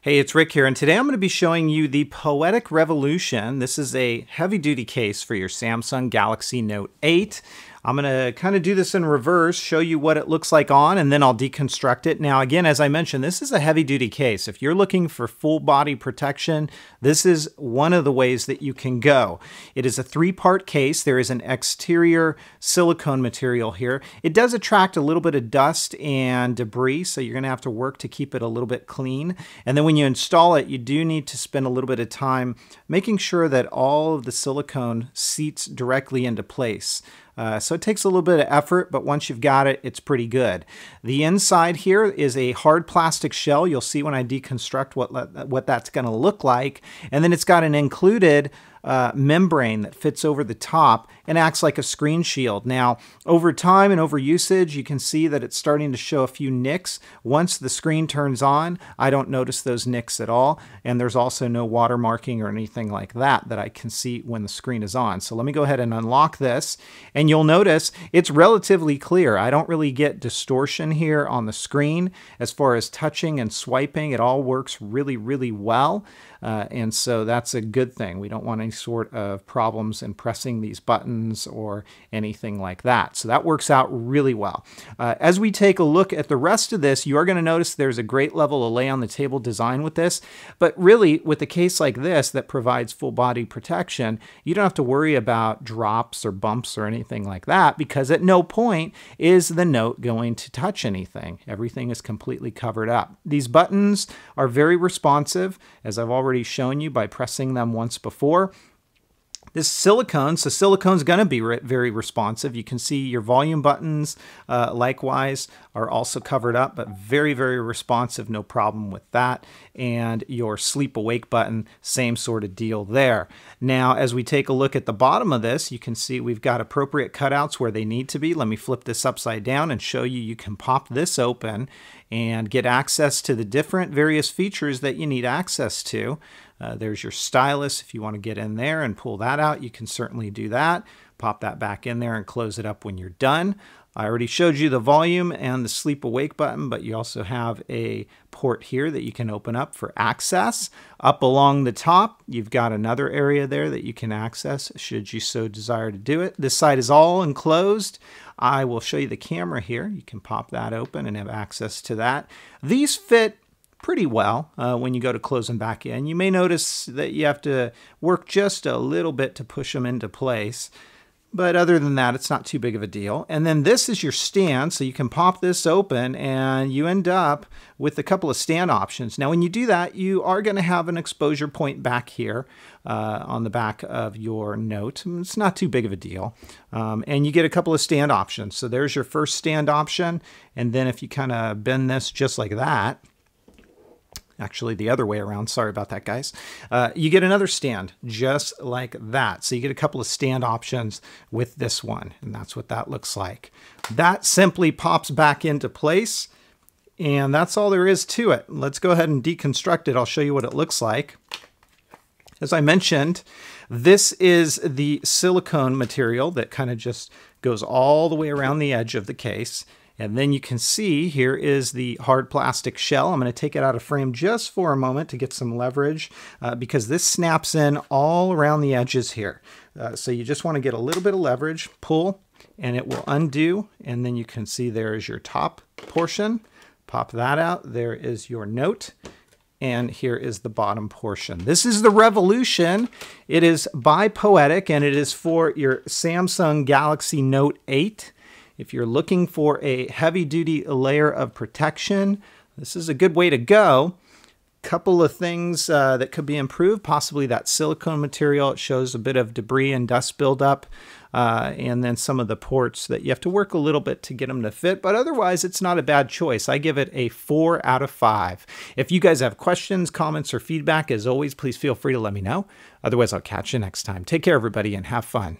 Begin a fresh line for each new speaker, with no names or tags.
Hey, it's Rick here, and today I'm going to be showing you the Poetic Revolution. This is a heavy-duty case for your Samsung Galaxy Note 8. I'm going to kind of do this in reverse, show you what it looks like on, and then I'll deconstruct it. Now, again, as I mentioned, this is a heavy-duty case. If you're looking for full-body protection, this is one of the ways that you can go. It is a three-part case. There is an exterior silicone material here. It does attract a little bit of dust and debris, so you're going to have to work to keep it a little bit clean. And then when you install it, you do need to spend a little bit of time making sure that all of the silicone seats directly into place. So it takes a little bit of effort, but once you've got it, it's pretty good. The inside here is a hard plastic shell. You'll see when I deconstruct what that's going to look like. And then it's got an included membrane that fits over the top and acts like a screen shield. Now, over time and over usage, you can see that it's starting to show a few nicks. Once the screen turns on, I don't notice those nicks at all. And there's also no watermarking or anything like that I can see when the screen is on. So let me go ahead and unlock this. And you'll notice it's relatively clear. I don't really get distortion here on the screen. As far as touching and swiping, it all works really, really well. And so that's a good thing. We don't want any sort of problems in pressing these buttons or anything like that. So that works out really well. As we take a look at the rest of this, you are going to notice there's a great level of lay on the table design with this. But really, with a case like this that provides full body protection, you don't have to worry about drops or bumps or anything like that, because at no point is the Note going to touch anything. Everything is completely covered up. These buttons are very responsive, as I've already shown you by pressing them once before. This silicone, so silicone's going to be very responsive. You can see your volume buttons, likewise, are also covered up, but very, very responsive, no problem with that. And your sleep awake button, same sort of deal there. Now, as we take a look at the bottom of this, you can see we've got appropriate cutouts where they need to be. Let me flip this upside down and show you. You can pop this open and get access to the different various features that you need access to. There's your stylus. If you want to get in there and pull that out, you can certainly do that. Pop that back in there and close it up when you're done. I already showed you the volume and the sleep awake button, but you also have a port here that you can open up for access. Up along the top, you've got another area there that you can access should you so desire to do it. This side is all enclosed. I will show you the camera here. You can pop that open and have access to that. These fit pretty well when you go to close them back in. You may notice that you have to work just a little bit to push them into place. But other than that, it's not too big of a deal. And then this is your stand, so you can pop this open and you end up with a couple of stand options. Now, when you do that, you are going to have an exposure point back here on the back of your Note. It's not too big of a deal. And you get a couple of stand options. So there's your first stand option. And then if you kind of bend this just like that, actually the other way around, sorry about that, guys. You get another stand just like that. So you get a couple of stand options with this one, and that's what that looks like. That simply pops back into place, and that's all there is to it. Let's go ahead and deconstruct it. I'll show you what it looks like. As I mentioned, this is the silicone material that kind of just goes all the way around the edge of the case. And then you can see here is the hard plastic shell. I'm going to take it out of frame just for a moment to get some leverage because this snaps in all around the edges here. So you just want to get a little bit of leverage, pull, and it will undo. And then you can see there is your top portion. Pop that out. There is your Note. And here is the bottom portion. This is the Revolution. It is by Poetic, and it is for your Samsung Galaxy Note 8. If you're looking for a heavy-duty layer of protection, this is a good way to go. Couple of things that could be improved, possibly that silicone material. It shows a bit of debris and dust buildup, and then some of the ports that you have to work a little bit to get them to fit, but otherwise it's not a bad choice. I give it a 4 out of 5. If you guys have questions, comments, or feedback, as always, please feel free to let me know. Otherwise, I'll catch you next time. Take care, everybody, and have fun.